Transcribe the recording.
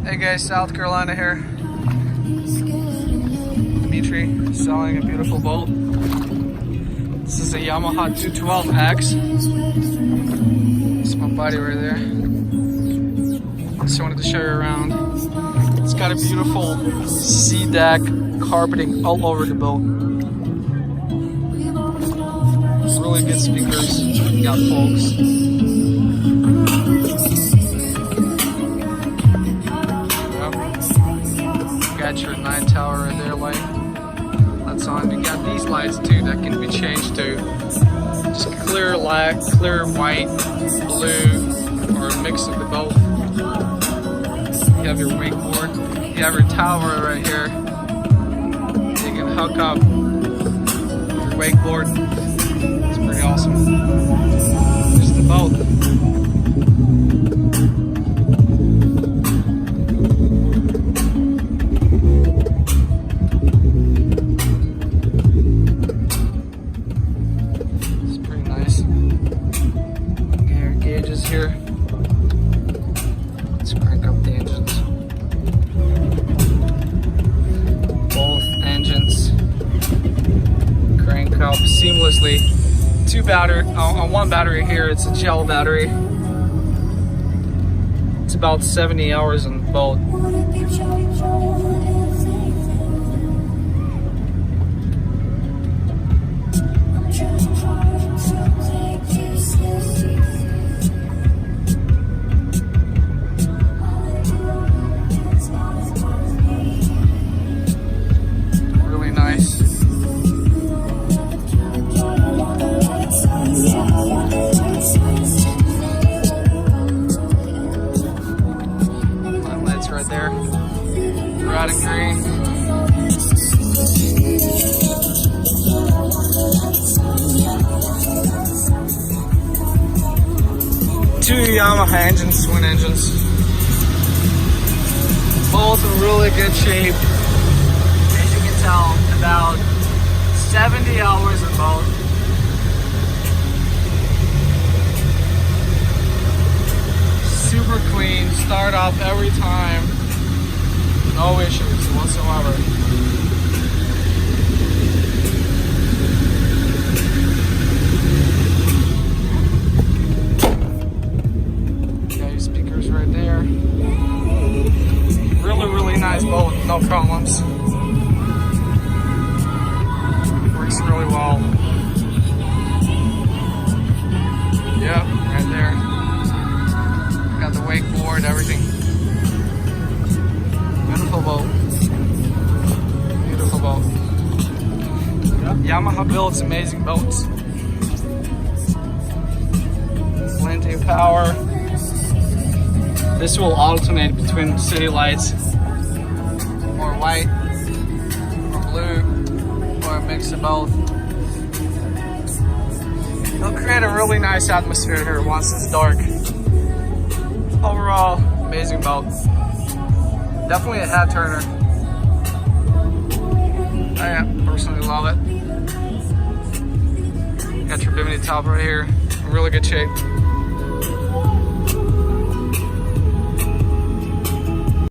Hey guys, South Carolina here. Dimitri selling a beautiful boat. This is a Yamaha 212X. It's my buddy right there. Just wanted to show you around. It's got a beautiful SeaDek carpeting all over the boat. Really good speakers. You got folks. Got your night tower right there, light. That's on. You got these lights too that can be changed to just clear black, clear white, blue, or a mix of the both. You have your wakeboard. You have your tower right here. You can hook up your wakeboard. It's pretty awesome. There's the boat. Here. Let's crank up the engines. Both engines crank up seamlessly. Two battery on one battery here. It's a gel battery. It's about 70 hours on both. Right there, red and green. Two Yamaha engines, twin engines. Both in really good shape. As you can tell, about 70 hours in both. Super clean, start up every time, no issues whatsoever. Got your speakers right there. Really nice boat, no problems. Works really well. Yep, right there. Got the wakeboard, everything. Beautiful boat. Beautiful boat. Yamaha builds amazing boats. Plenty of power. This will alternate between city lights, or white, or blue, or a mix of both. It'll create a really nice atmosphere here once it's dark. Overall, amazing boat. Definitely a head turner. I personally love it. Got your bimini top right here. In really good shape.